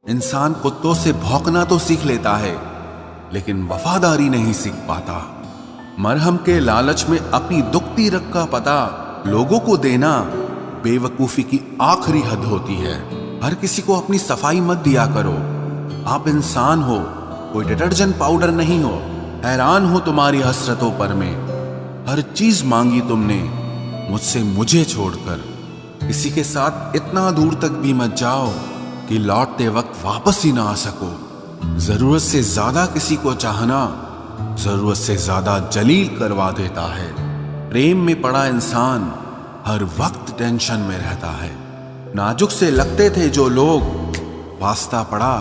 इंसान कुत्तों से भौंकना तो सीख लेता है, लेकिन वफादारी नहीं सीख पाता। मरहम के लालच में अपनी दुखती रग का पता लोगों को देना बेवकूफी की आखिरी हद होती है। हर किसी को अपनी सफाई मत दिया करो। आप इंसान हो, कोई डिटर्जेंट पाउडर नहीं हो। हैरान हो तुम्हारी हसरतों पर मैं। हर चीज मांगी तुमने मुझसे, मुझे छोड़कर। किसी के साथ इतना दूर तक भी मत जाओ कि लौटते वक्त वापस ही ना आ सको। जरूरत से ज्यादा किसी को चाहना जरूरत से ज्यादा जलील करवा देता है। प्रेम में पड़ा इंसान हर वक्त टेंशन में रहता है। नाजुक से लगते थे जो लोग, वास्ता पड़ा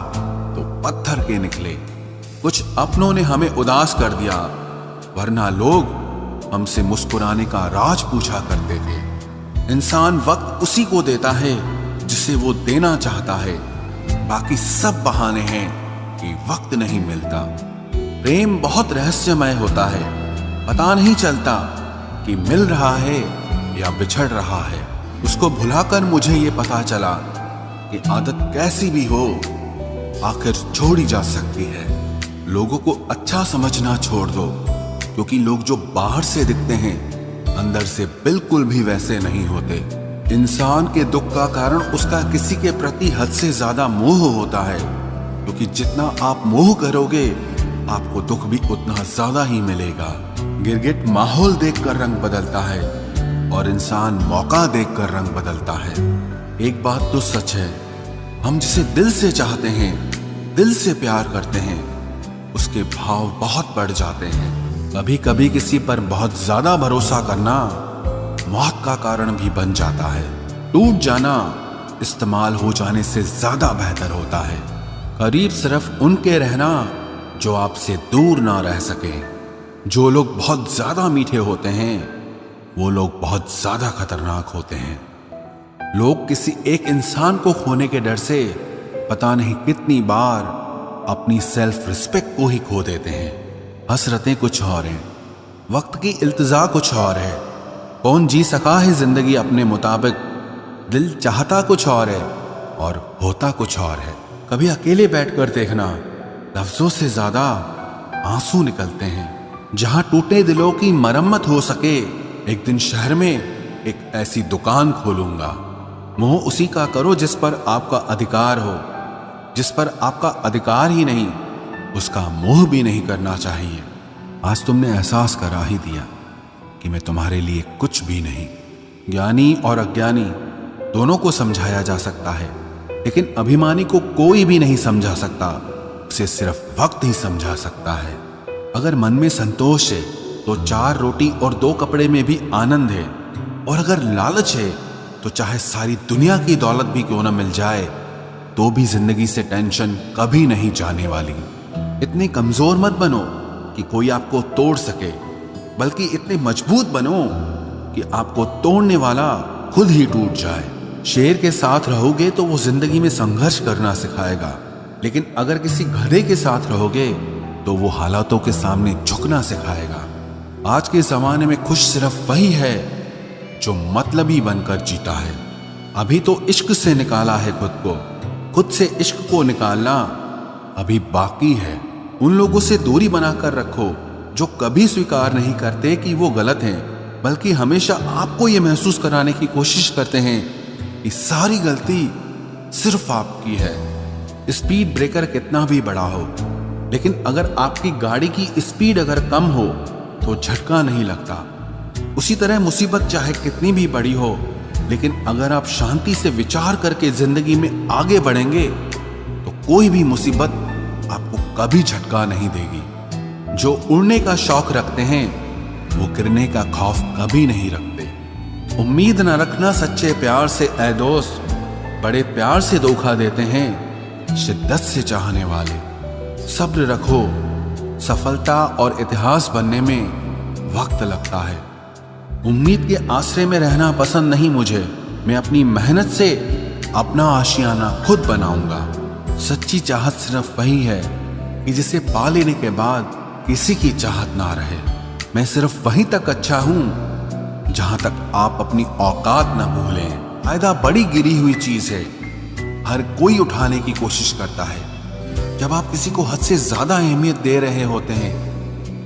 तो पत्थर के निकले। कुछ अपनों ने हमें उदास कर दिया, वरना लोग हमसे मुस्कुराने का राज पूछा करते थे। इंसान वक्त उसी को देता है जिसे वो देना चाहता है। बाकी सब बहाने हैं कि वक्त नहीं मिलता। प्रेम बहुत रहस्यमय होता है। पता नहीं चलता कि मिल रहा है या बिछड़ रहा है। उसको भुलाकर मुझे ये पता चला कि आदत कैसी भी हो आखिर छोड़ी जा सकती है। लोगों को अच्छा समझना छोड़ दो, क्योंकि लोग जो बाहर से दिखते हैं अंदर से बिल्कुल भी वैसे नहीं होते। इंसान के दुख का कारण उसका किसी के प्रति हद से ज्यादा मोह होता है, क्योंकि जितना आप मोह करोगे आपको दुख भी उतना ज्यादा ही मिलेगा। गिरगिट माहौल देखकर रंग बदलता है और इंसान मौका देखकर रंग बदलता है। एक बात तो सच है, हम जिसे दिल से चाहते हैं, दिल से प्यार करते हैं, उसके भाव बहुत बढ़ जाते हैं। कभी कभी किसी पर बहुत ज्यादा भरोसा करना मौत का कारण भी बन जाता है। टूट जाना इस्तेमाल हो जाने से ज्यादा बेहतर होता है। करीब सिर्फ उनके रहना जो आपसे दूर ना रह सके। जो लोग बहुत ज्यादा मीठे होते हैं वो लोग बहुत ज्यादा खतरनाक होते हैं। लोग किसी एक इंसान को खोने के डर से पता नहीं कितनी बार अपनी सेल्फ रिस्पेक्ट को ही खो देते हैं। हसरतें कुछ और हैं, वक्त की इल्तिजा कुछ और है। कौन जी सका है जिंदगी अपने मुताबिक। दिल चाहता कुछ और है और होता कुछ और है। कभी अकेले बैठकर देखना, लफ्जों से ज्यादा आंसू निकलते हैं। जहां टूटे दिलों की मरम्मत हो सके, एक दिन शहर में एक ऐसी दुकान खोलूंगा। मोह उसी का करो जिस पर आपका अधिकार हो। जिस पर आपका अधिकार ही नहीं, उसका मोह भी नहीं करना चाहिए। आज तुमने एहसास करा ही दिया कि मैं तुम्हारे लिए कुछ भी नहीं। ज्ञानी और अज्ञानी दोनों को समझाया जा सकता है, लेकिन अभिमानी को कोई भी नहीं समझा सकता। उसे सिर्फ वक्त ही समझा सकता है। अगर मन में संतोष है तो 4 रोटी और 2 कपड़े में भी आनंद है। और अगर लालच है तो चाहे सारी दुनिया की दौलत भी क्यों न मिल जाए, तो भी जिंदगी से टेंशन कभी नहीं जाने वाली। इतने कमजोर मत बनो कि कोई आपको तोड़ सके, बल्कि इतने मजबूत बनो कि आपको तोड़ने वाला खुद ही टूट जाए। शेर के साथ रहोगे तो वो जिंदगी में संघर्ष करना सिखाएगा, लेकिन अगर किसी गधे के साथ रहोगे तो वो हालातों के सामने झुकना सिखाएगा। आज के जमाने में खुश सिर्फ वही है जो मतलबी बनकर जीता है। अभी तो इश्क से निकाला है खुद को, खुद से इश्क को निकालना अभी बाकी है। उन लोगों से दूरी बनाकर रखो जो कभी स्वीकार नहीं करते कि वो गलत हैं, बल्कि हमेशा आपको ये महसूस कराने की कोशिश करते हैं कि सारी गलती सिर्फ आपकी है। स्पीड ब्रेकर कितना भी बड़ा हो, लेकिन अगर आपकी गाड़ी की स्पीड अगर कम हो तो झटका नहीं लगता। उसी तरह मुसीबत चाहे कितनी भी बड़ी हो, लेकिन अगर आप शांति से विचार करके जिंदगी में आगे बढ़ेंगे तो कोई भी मुसीबत आपको कभी झटका नहीं देगी। जो उड़ने का शौक रखते हैं वो गिरने का खौफ कभी नहीं रखते। उम्मीद न रखना सच्चे प्यार से ऐ दोस्त, बड़े प्यार से धोखा देते हैं शिद्दत से चाहने वाले। सब्र रखो, सफलता और इतिहास बनने में वक्त लगता है। उम्मीद के आसरे में रहना पसंद नहीं मुझे। मैं अपनी मेहनत से अपना आशियाना खुद बनाऊंगा। सच्ची चाहत सिर्फ वही है कि जिसे पा लेने के बाद किसी की चाहत ना रहे। मैं सिर्फ वहीं तक अच्छा हूं जहां तक आप अपनी औकात न भूलें। फायदा बड़ी गिरी हुई चीज है, हर कोई उठाने की कोशिश करता है। जब आप किसी को हद से ज्यादा अहमियत दे रहे होते हैं,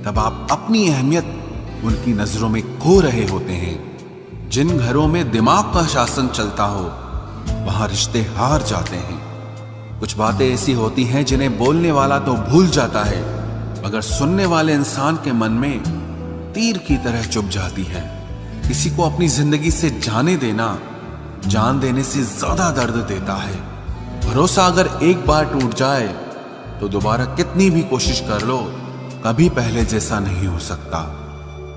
तब आप अपनी अहमियत उनकी नजरों में खो रहे होते हैं। जिन घरों में दिमाग का शासन चलता हो, वहां रिश्ते हार जाते हैं। कुछ बातें ऐसी होती हैं जिन्हें बोलने वाला तो भूल जाता है, मगर सुनने वाले इंसान के मन में तीर की तरह चुभ जाती है। किसी को अपनी जिंदगी से जाने देना जान देने से ज्यादा दर्द देता है। भरोसा अगर एक बार टूट जाए तो दोबारा कितनी भी कोशिश कर लो, कभी पहले जैसा नहीं हो सकता।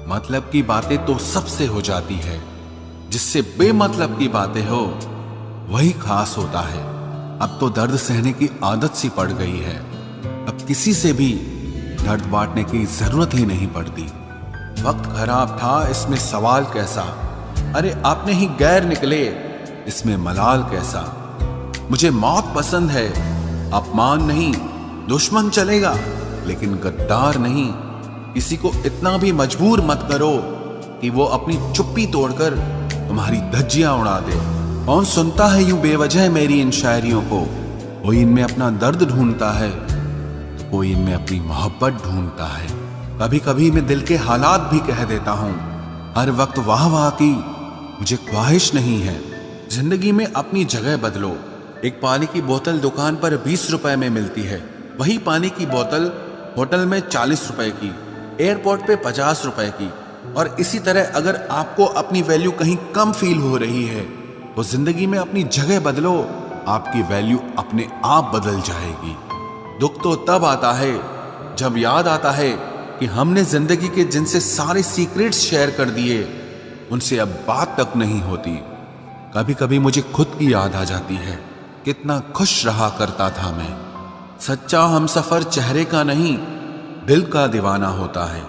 मतलब की बातें तो सबसे हो जाती है, जिससे बेमतलब की बातें हो वही खास होता है। अब तो दर्द सहने की आदत सी पड़ गई है। अब किसी से भी दर्द बांटने की जरूरत ही नहीं पड़ती। वक्त खराब था, इसमें सवाल कैसा। अरे आपने ही गैर निकले, इसमें मलाल कैसा। मुझे मौत पसंद है, अपमान नहीं, दुश्मन चलेगा लेकिन गद्दार नहीं। किसी को इतना भी मजबूर मत करो कि वो अपनी चुप्पी तोड़कर तुम्हारी धज्जियां उड़ा दे। कौन सुनता है यूं बेवजह मेरी इन शायरियों को? कोई इनमें अपना दर्द ढूंढता है, कोई इनमें अपनी मोहब्बत ढूंढता है। कभी कभी मैं दिल के हालात भी कह देता हूं। हर वक्त वाह वाह की मुझे ख्वाहिश नहीं है। जिंदगी में अपनी जगह बदलो। एक पानी की बोतल दुकान पर 20 रुपए में मिलती है, वही पानी की बोतल होटल में 40 रुपए की, एयरपोर्ट पे 50 रुपए की। और इसी तरह अगर आपको अपनी वैल्यू कहीं कम फील हो रही है तो जिंदगी में अपनी जगह बदलो, आपकी वैल्यू अपने आप बदल जाएगी। दुख तो तब आता है जब याद आता है कि हमने जिंदगी के जिनसे सारे सीक्रेट्स शेयर कर दिए, उनसे अब बात तक नहीं होती। कभी कभी मुझे खुद की याद आ जाती है, कितना खुश रहा करता था मैं। सच्चा हमसफर चेहरे का नहीं, दिल का दीवाना होता है।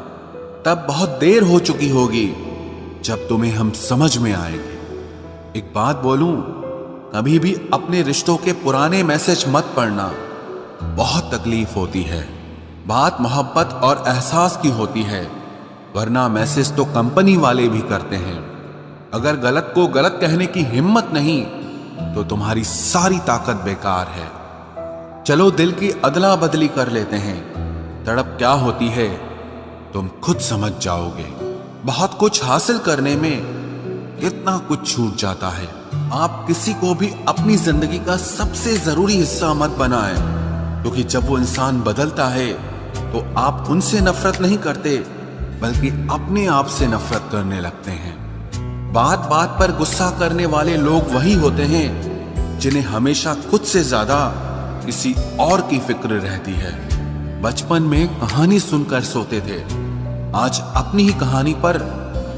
तब बहुत देर हो चुकी होगी जब तुम्हें हम समझ में आएंगे। एक बात बोलूं, कभी भी अपने रिश्तों के पुराने मैसेज मत पढ़ना, बहुत तकलीफ होती है। बात मोहब्बत और एहसास की होती है, वरना मैसेज तो कंपनी वाले भी करते हैं। अगर गलत को गलत कहने की हिम्मत नहीं तो तुम्हारी सारी ताकत बेकार है। चलो दिल की अदला बदली कर लेते हैं, तड़प क्या होती है तुम खुद समझ जाओगे। बहुत कुछ हासिल करने में कितना कुछ छूट जाता है। आप किसी को भी अपनी जिंदगी का सबसे जरूरी हिस्सा मत बनाएं, क्योंकि जब वो इंसान बदलता है तो आप उनसे नफरत नहीं करते, बल्कि अपने आप से नफरत करने लगते हैं। बात बात पर गुस्सा करने वाले लोग वही होते हैं जिन्हें हमेशा खुद से ज्यादा किसी और की फिक्र रहती है। बचपन में कहानी सुनकर सोते थे, आज अपनी ही कहानी पर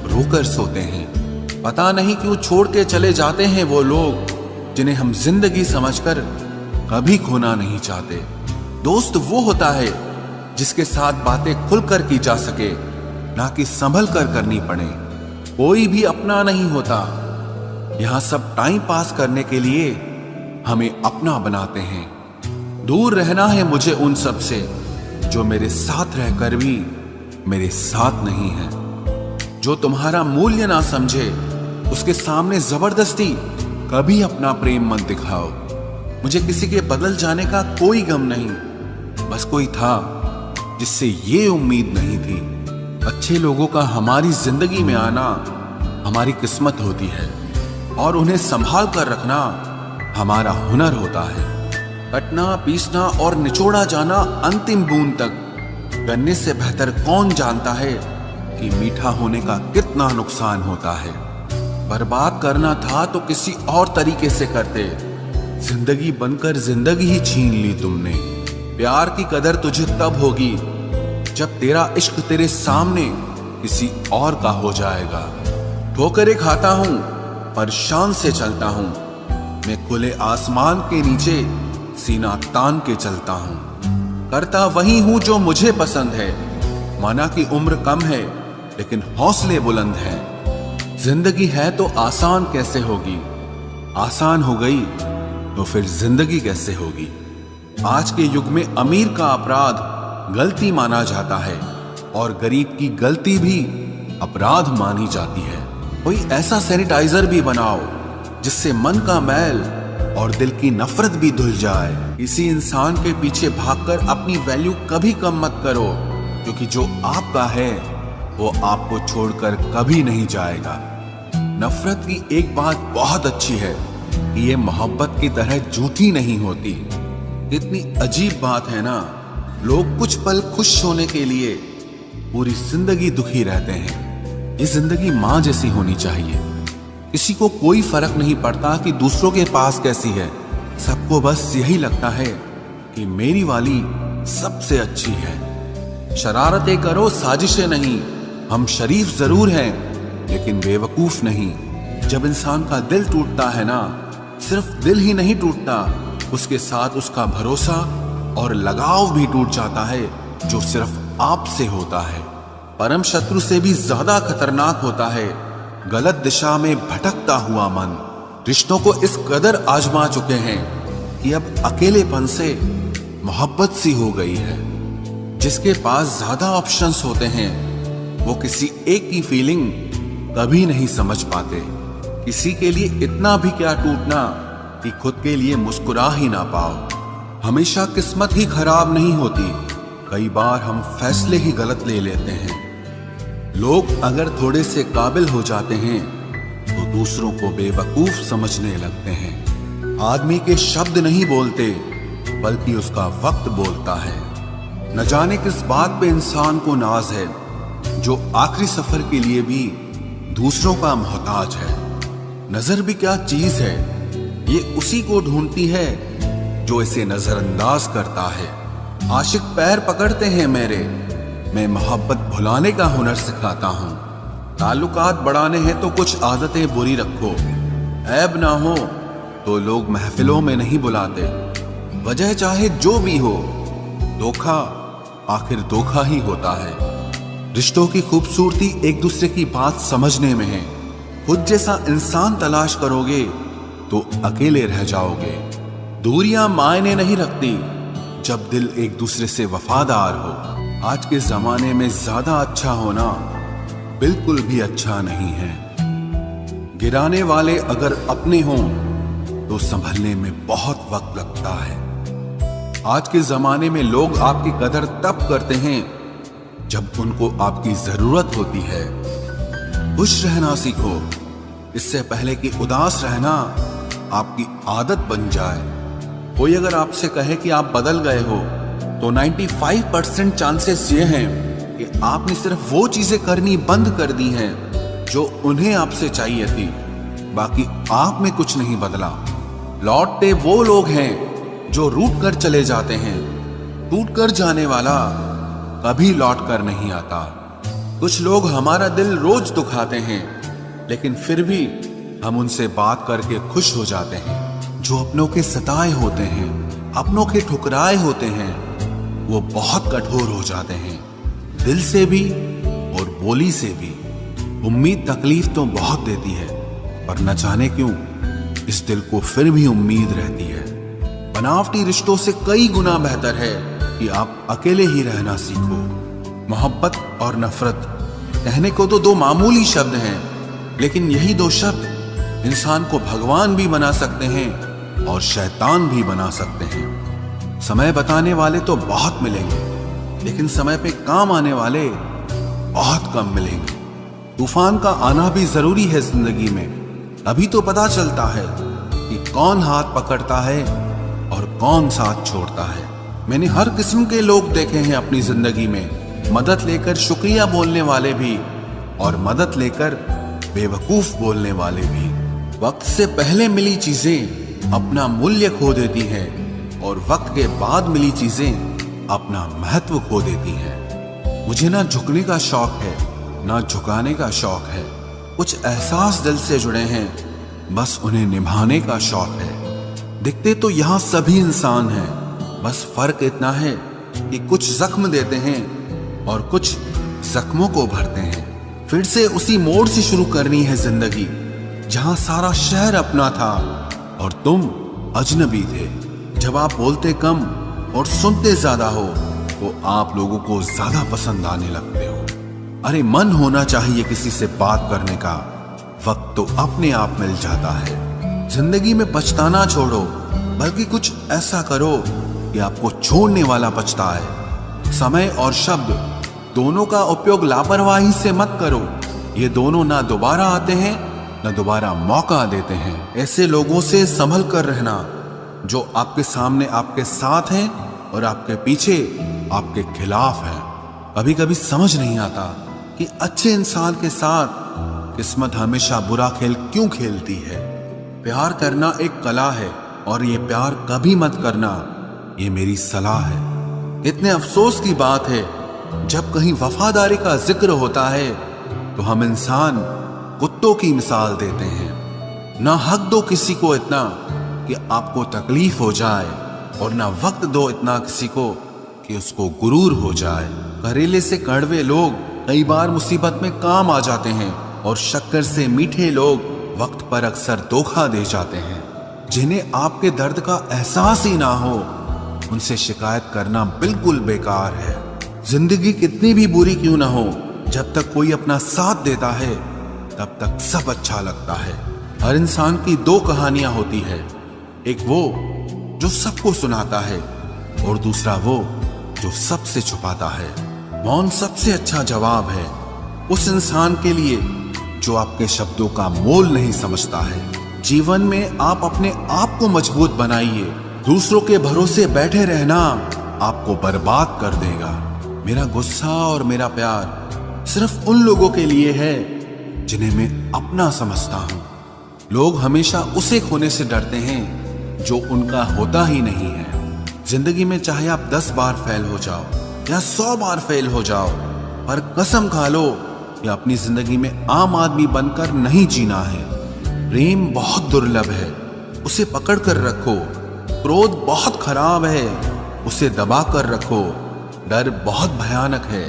रोकर सोते हैं। पता नहीं क्यों छोड़ के चले जाते हैं वो लोग जिन्हें हम जिंदगी समझकर कभी खोना नहीं चाहते। दोस्त वो होता है जिसके साथ बातें खुलकर की जा सके, ना कि संभल कर करनी पड़े। कोई भी अपना नहीं होता, यहां सब टाइम पास करने के लिए हमें अपना बनाते हैं। दूर रहना है मुझे उन सब से जो मेरे साथ रहकर भी मेरे साथ नहीं है। जो तुम्हारा मूल्य ना समझे उसके सामने जबरदस्ती कभी अपना प्रेम मत दिखाओ। मुझे किसी के बदल जाने का कोई गम नहीं, बस कोई था जिससे ये उम्मीद नहीं थी। अच्छे लोगों का हमारी जिंदगी में आना हमारी किस्मत होती है, और उन्हें संभाल कर रखना हमारा हुनर होता है। कटना, पीसना और निचोड़ा जाना अंतिम बूंद तक, करने से बेहतर कौन जानता है कि मीठा होने का कितना नुकसान होता है। बर्बाद करना था तो किसी और तरीके से करते, जिंदगी बनकर जिंदगी ही छीन ली तुमने। प्यार की कदर तुझे तब होगी जब तेरा इश्क तेरे सामने किसी और का हो जाएगा। ठोकरें खाता हूं पर शान से चलता हूं, मैं खुले आसमान के नीचे सीना तान के चलता हूं। करता वही हूं जो मुझे पसंद है, माना कि उम्र कम है लेकिन हौसले बुलंद हैं। जिंदगी है तो आसान कैसे होगी, आसान हो गई तो फिर जिंदगी कैसे होगी। आज के युग में अमीर का अपराध गलती माना जाता है और गरीब की गलती भी अपराध मानी जाती है। कोई ऐसा सैनिटाइजर भी बनाओ जिससे मन का मैल और दिल की नफरत भी धुल जाए। किसी इंसान के पीछे भागकर अपनी वैल्यू कभी कम मत करो, क्योंकि जो आपका है वो आपको छोड़कर कभी नहीं जाएगा। नफरत की एक बात बहुत अच्छी है कि ये मोहब्बत की तरह झूठी नहीं होती। कितनी अजीब बात है ना, लोग कुछ पल खुश होने के लिए पूरी जिंदगी दुखी रहते हैं। ये जिंदगी माँ जैसी होनी चाहिए। किसी को कोई फर्क नहीं पड़ता कि दूसरों के पास कैसी है, सबको बस यही लगता है कि मेरी वाली सबसे अच्छी है। शरारतें करो, साजिशें नहीं। हम शरीफ जरूर हैं लेकिन बेवकूफ नहीं। जब इंसान का दिल टूटता है ना, सिर्फ दिल ही नहीं टूटता, उसके साथ उसका भरोसा और लगाव भी टूट जाता है, जो सिर्फ आपसे होता है। परम शत्रु से भी ज्यादा खतरनाक होता है गलत दिशा में भटकता हुआ मन। रिश्तों को इस कदर आजमा चुके हैं कि अब अकेलेपन से मोहब्बत सी हो गई है। जिसके पास ज्यादा ऑप्शंस होते हैं वो किसी एक की फीलिंग कभी नहीं समझ पाते। किसी के लिए इतना भी क्या टूटना कि खुद के लिए मुस्कुरा ही ना पाओ। हमेशा किस्मत ही खराब नहीं होती, कई बार हम फैसले ही गलत ले लेते हैं। लोग अगर थोड़े से काबिल हो जाते हैं तो दूसरों को बेवकूफ समझने लगते हैं। आदमी के शब्द नहीं बोलते बल्कि उसका वक्त बोलता है। न जाने किस बात पे इंसान को नाज है, जो आखिरी सफर के लिए भी दूसरों का मोहताज है। नजर भी क्या चीज है, ये उसी को ढूंढती है जो इसे नजरअंदाज करता है। आशिक पैर पकड़ते हैं मेरे, मैं मोहब्बत भुलाने का हुनर सिखाता हूँ। ताल्लुकात बढ़ाने हैं तो कुछ आदतें बुरी रखो, ऐब ना हो तो लोग महफिलों में नहीं बुलाते। वजह चाहे जो भी हो, धोखा आखिर धोखा ही होता है। रिश्तों की खूबसूरती एक दूसरे की बात समझने में है। खुद जैसा इंसान तलाश करोगे तो अकेले रह जाओगे। दूरियां मायने नहीं रखती जब दिल एक दूसरे से वफादार हो। आज के जमाने में ज्यादा अच्छा होना बिल्कुल भी अच्छा नहीं है। गिराने वाले अगर अपने हों तो संभलने में बहुत वक्त लगता है। आज के जमाने में लोग आपकी कदर तब करते हैं जब उनको आपकी जरूरत होती है। खुश रहना सीखो, इससे पहले कि उदास रहना आपकी आदत बन जाए। कोई अगर आपसे कहे कि आप बदल गए हो तो 95% चांसेस ये हैं कि आपने सिर्फ वो चीजें करनी बंद कर दी हैं जो उन्हें आपसे चाहिए थी। बाकी आप में कुछ नहीं बदला। लौटते वो लोग हैं जो रूठ कर चले जाते हैं। टूट कर जाने वाला कभी लौट कर नहीं आता। कुछ लोग हमारा दिल रोज दुखाते हैं, लेकिन फिर भी हम उनसे बात करके खुश हो जाते हैं। जो अपनों के सताए होते हैं, अपनों के ठुकराए होते हैं, वो बहुत कठोर हो जाते हैं, दिल से भी और बोली से भी। उम्मीद तकलीफ तो बहुत देती है, पर न जाने क्यों इस दिल को फिर भी उम्मीद रहती है। बनावटी रिश्तों से कई गुना बेहतर है कि आप अकेले ही रहना सीखो। मोहब्बत और नफरत कहने को तो दो मामूली शब्द हैं, लेकिन यही दो शब्द इंसान को भगवान भी बना सकते हैं और शैतान भी बना सकते हैं। समय बताने वाले तो बहुत मिलेंगे, लेकिन समय पे काम आने वाले बहुत कम मिलेंगे। तूफान का आना भी जरूरी है जिंदगी में, अभी तो पता चलता है कि कौन हाथ पकड़ता है और कौन साथ छोड़ता है। मैंने हर किस्म के लोग देखे हैं अपनी जिंदगी में, मदद लेकर शुक्रिया बोलने वाले भी और मदद लेकर बेवकूफ बोलने वाले भी। वक्त से पहले मिली चीजें अपना मूल्य खो देती हैं और वक्त के बाद मिली चीजें अपना महत्व खो देती हैं। मुझे ना झुकने का शौक है ना झुकाने का शौक है। कुछ एहसास दिल से जुड़े हैं, बस उन्हें निभाने का शौक है। दिखते तो यहाँ सभी इंसान हैं, बस फर्क इतना है कि कुछ जख्म देते हैं और कुछ जख्मों को भरते हैं। फिर से उसी मोड़ से शुरू करनी है जिंदगी, जहां सारा शहर अपना था और तुम अजनबी थे। जब आप बोलते कम और सुनते ज्यादा हो तो आप लोगों को ज्यादा पसंद आने लगते हो। अरे मन होना चाहिए किसी से बात करने का, वक्त तो अपने आप मिल जाता है। जिंदगी में पछताना छोड़ो, बल्कि कुछ ऐसा करो कि आपको छोड़ने वाला पछताए। समय और शब्द दोनों का उपयोग लापरवाही से मत करो। ये दोनों ना दोबारा आते हैं, ना दोबारा मौका देते हैं। ऐसे लोगों से संभल कर रहना जो आपके सामने आपके साथ हैं और आपके पीछे आपके खिलाफ हैं। कभी कभी समझ नहीं आता कि अच्छे इंसान के साथ किस्मत हमेशा बुरा खेल क्यों खेलती है। प्यार करना एक कला है और ये प्यार कभी मत करना, ये मेरी सलाह है। इतने अफसोस की बात है, जब कहीं वफादारी का जिक्र होता है तो हम इंसान कुत्तों की मिसाल देते हैं। ना हक दो किसी को इतना कि आपको तकलीफ हो जाए, और ना वक्त दो इतना किसी को कि उसको गुरूर हो जाए। करेले से कड़वे लोग कई बार मुसीबत में काम आ जाते हैं, और शक्कर से मीठे लोग वक्त पर अक्सर धोखा दे जाते हैं। जिन्हें आपके दर्द का एहसास ही ना हो, उनसे शिकायत करना बिल्कुल बेकार है। जिंदगी कितनी भी बुरी क्यों ना हो, जब तक कोई अपना साथ देता है तब तक सब अच्छा लगता है। हर इंसान की दो कहानियां होती है, एक वो जो सबको सुनाता है और दूसरा वो जो सबसे छुपाता है। मौन सबसे अच्छा जवाब है उस इंसान के लिए जो आपके शब्दों का मोल नहीं समझता है। जीवन में आप अपने आप को मजबूत बनाइए। दूसरों के भरोसे बैठे रहना आपको बर्बाद कर देगा। मेरा गुस्सा और मेरा प्यार सिर्फ उन लोगों के लिए है जिन्हें मैं अपना समझता हूं। लोग हमेशा उसे खोने से डरते हैं जो उनका होता ही नहीं है। जिंदगी में चाहे आप 10 बार फेल हो जाओ या 100 बार फेल हो जाओ, पर कसम खा लो कि अपनी जिंदगी में आम आदमी बनकर नहीं जीना है। प्रेम बहुत दुर्लभ है, उसे पकड़ कर रखो। क्रोध बहुत खराब है, उसे दबा कर रखो। डर बहुत भयानक है,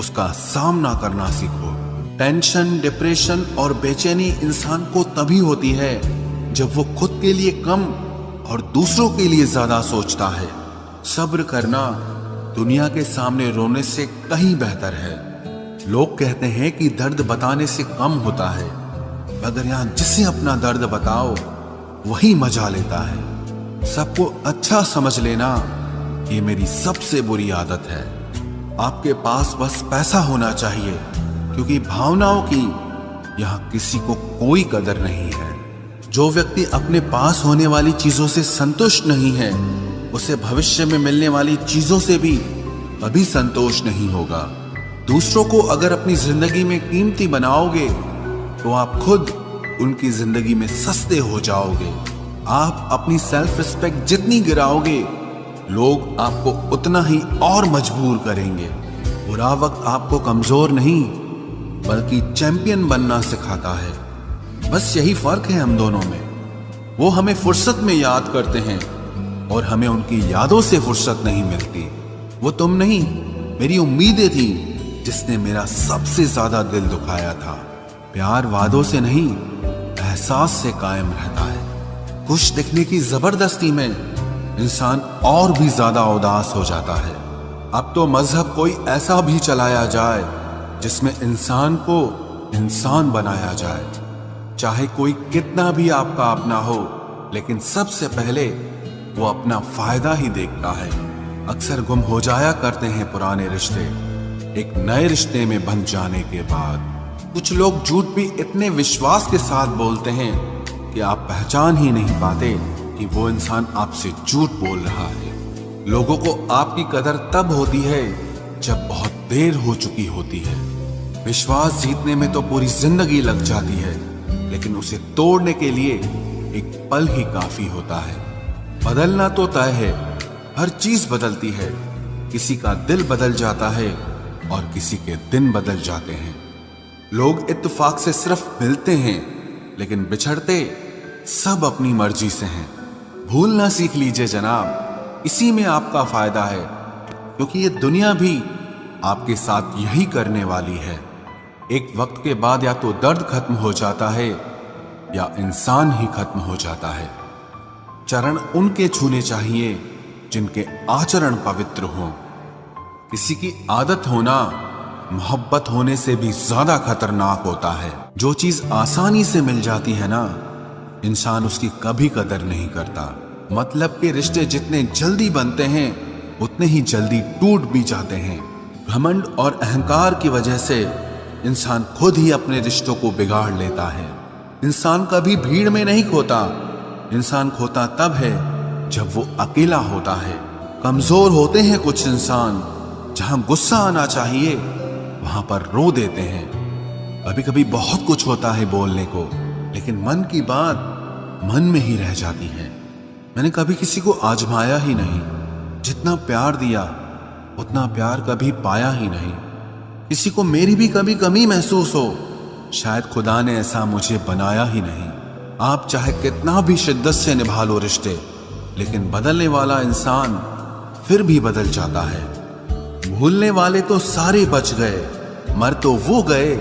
उसका सामना करना सीखो। टेंशन, डिप्रेशन और बेचैनी इंसान को तभी होती है जब वो खुद के लिए कम और दूसरों के लिए ज्यादा सोचता है। सब्र करना दुनिया के सामने रोने से कहीं बेहतर है। लोग कहते हैं कि दर्द बताने से कम होता है, मगर यहां जिसे अपना दर्द बताओ वही मजा लेता है। सबको अच्छा समझ लेना ये मेरी सबसे बुरी आदत है। आपके पास बस पैसा होना चाहिए, क्योंकि भावनाओं की यहां किसी को कोई कदर नहीं है। जो व्यक्ति अपने पास होने वाली चीजों से संतुष्ट नहीं है, उसे भविष्य में मिलने वाली चीजों से भी कभी संतोष नहीं होगा। दूसरों को अगर अपनी जिंदगी में कीमती बनाओगे तो आप खुद उनकी जिंदगी में सस्ते हो जाओगे। आप अपनी सेल्फ रिस्पेक्ट जितनी गिराओगे, लोग आपको उतना ही और मजबूर करेंगे। बुरा वक्त आपको कमजोर नहीं बल्कि चैंपियन बनना सिखाता है। बस यही फर्क है हम दोनों में। वो हमें फुर्सत में याद करते हैं और हमें उनकी यादों से फुर्सत नहीं मिलती। वो तुम नहीं, मेरी उम्मीदें थी जिसने मेरा सबसे ज्यादा दिल दुखाया था। प्यार वादों से नहीं, एहसास से कायम रहता है। खुश दिखने की जबरदस्ती में इंसान और भी ज्यादा उदास हो जाता है। अब तो मजहब कोई ऐसा भी चलाया जाए जिसमें इंसान को इंसान बनाया जाए। चाहे कोई कितना भी आपका अपना हो, लेकिन सबसे पहले वो अपना फायदा ही देखता है। अक्सर गुम हो जाया करते हैं पुराने रिश्ते एक नए रिश्ते में बन जाने के बाद। कुछ लोग झूठ भी इतने विश्वास के साथ बोलते हैं कि आप पहचान ही नहीं पाते कि वो इंसान आपसे झूठ बोल रहा है। लोगों को आपकी कदर तब होती है जब बहुत देर हो चुकी होती है। विश्वास जीतने में तो पूरी जिंदगी लग जाती है, लेकिन उसे तोड़ने के लिए एक पल ही काफी होता है। बदलना तो तय है, हर चीज बदलती है। किसी का दिल बदल जाता है और किसी के दिन बदल जाते हैं। लोग इत्तेफाक से सिर्फ मिलते हैं, लेकिन बिछड़ते सब अपनी मर्जी से हैं। भूलना सीख लीजिए जनाब, इसी में आपका फायदा है, क्योंकि ये दुनिया भी आपके साथ यही करने वाली है। एक वक्त के बाद या तो दर्द खत्म हो जाता है या इंसान ही खत्म हो जाता है। चरण उनके छूने चाहिए जिनके आचरण पवित्र हों। किसी की आदत होना मोहब्बत होने से भी ज्यादा खतरनाक होता है। जो चीज आसानी से मिल जाती है ना, इंसान उसकी कभी कदर नहीं करता। मतलब के रिश्ते जितने जल्दी बनते हैं उतने ही जल्दी टूट भी जाते हैं। घमंड और अहंकार की वजह से इंसान खुद ही अपने रिश्तों को बिगाड़ लेता है। इंसान कभी भीड़ में नहीं खोता, इंसान खोता तब है जब वो अकेला होता है। कमजोर होते हैं कुछ इंसान, जहां गुस्सा आना चाहिए वहां पर रो देते हैं। कभी कभी बहुत कुछ होता है बोलने को, लेकिन मन की बात मन में ही रह जाती है। मैंने कभी किसी को आजमाया ही नहीं, जितना प्यार दिया उतना प्यार कभी पाया ही नहीं। किसी को मेरी भी कभी कमी महसूस हो, शायद खुदा ने ऐसा मुझे बनाया ही नहीं। आप चाहे कितना भी शिद्दत से निभा लो रिश्ते, लेकिन बदलने वाला इंसान फिर भी बदल जाता है। भूलने वाले तो सारे बच गए, मर तो वो गए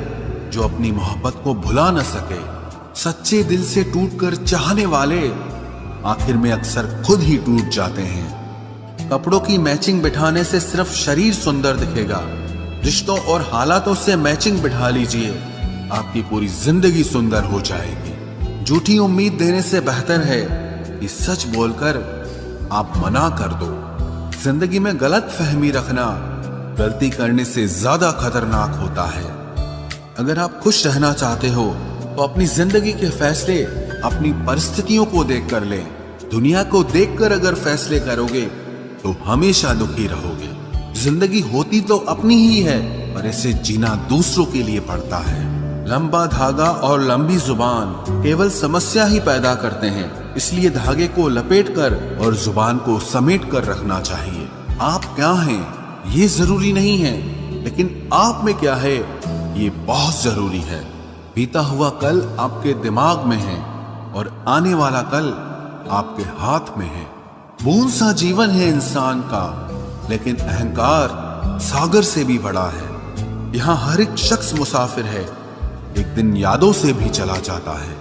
जो अपनी मोहब्बत को भुला न सके। सच्चे दिल से टूटकर चाहने वाले आखिर में अक्सर खुद ही टूट जाते हैं। कपड़ों की मैचिंग बिठाने से सिर्फ शरीर सुंदर दिखेगा, रिश्तों और हालातों से मैचिंग बिठा लीजिए, आपकी पूरी जिंदगी सुंदर हो जाएगी। झूठी उम्मीद देने से बेहतर है कि सच बोलकर आप मना कर दो। जिंदगी में गलत फहमी रखना गलती करने से ज्यादा खतरनाक होता है। अगर आप खुश रहना चाहते हो तो अपनी जिंदगी के फैसले अपनी परिस्थितियों को देखकर लें। दुनिया को देखकर अगर फैसले करोगे तो हमेशा दुखी रहोगे। जिंदगी होती तो अपनी ही है, पर इसे जीना दूसरों के लिए पड़ता है। लंबा धागा और लंबी जुबान केवल समस्या ही पैदा करते हैं, इसलिए धागे को लपेटकर और जुबान को समेट कर रखना चाहिए। आप क्या हैं ये जरूरी नहीं है, लेकिन आप में क्या है ये बहुत जरूरी है। बीता हुआ कल आपके दिमाग में है और आने वाला कल आपके हाथ में है। बूंद सा जीवन है इंसान का, लेकिन अहंकार सागर से भी बड़ा है। यहाँ हर एक शख्स मुसाफिर है, एक दिन यादों से भी चला जाता है।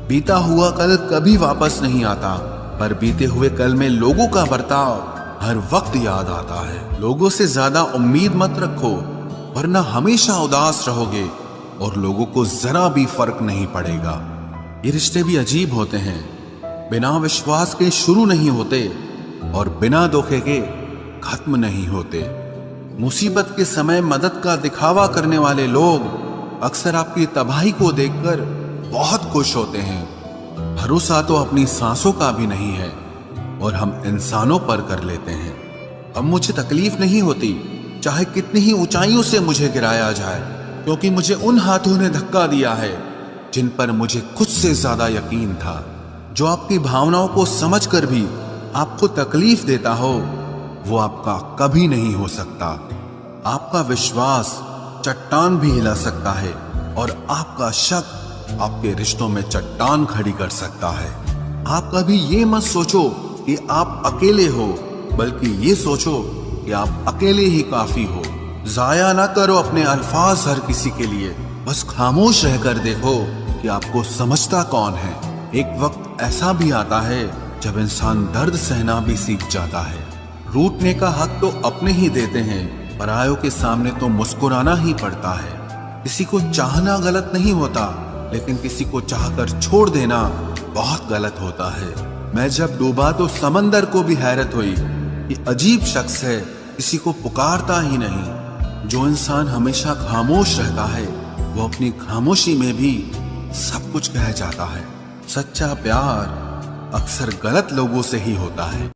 बीता हुआ कल कभी वापस नहीं आता, पर बीते हुए कल में लोगों का बर्ताव हर वक्त याद आता है। लोगों से ज्यादा उम्मीद मत रखो, वरना हमेशा उदास रहोगे और लोगों को जरा भी फर्क नहीं पड़ेगा। ये रिश्ते भी अजीब होते हैं, बिना विश्वास के शुरू नहीं होते और बिना धोखे के खत्म नहीं होते। मुसीबत के समय मदद का दिखावा करने वाले लोग अक्सर आपकी तबाही को देखकर बहुत खुश होते हैं। भरोसा तो अपनी सांसों का भी नहीं है और हम इंसानों पर कर लेते हैं। अब मुझे तकलीफ नहीं होती चाहे कितनी ही ऊंचाइयों से मुझे गिराया जाए, क्योंकि मुझे उन हाथों ने धक्का दिया है जिन पर मुझे खुद से ज्यादा यकीन था। जो आपकी भावनाओं को समझकर भी आपको तकलीफ देता हो वो आपका कभी नहीं हो सकता। आपका विश्वास चट्टान भी हिला सकता है और आपका शक आपके रिश्तों में चट्टान खड़ी कर सकता है। आप कभी ये मत सोचो कि आप अकेले हो, बल्कि ये सोचो कि आप अकेले ही काफी हो। जाया ना करो अपने अल्फाज हर किसी के लिए, बस खामोश रहकर देखो कि आपको समझता कौन है। एक वक्त ऐसा भी आता है जब इंसान दर्द सहना भी सीख जाता है। रूठने का हक तो अपने ही देते हैं, परायों के सामने तो मुस्कुराना ही पड़ता है। किसी को चाहना गलत नहीं होता, लेकिन किसी को चाहकर छोड़ देना बहुत गलत होता है। मैं जब डूबा तो समंदर को भी हैरत हुई कि अजीब शख्स है, किसी को पुकारता ही नहीं। जो इंसान हमेशा खामोश रहता है वो अपनी खामोशी में भी सब कुछ कह जाता है। सच्चा प्यार अक्सर गलत लोगों से ही होता है।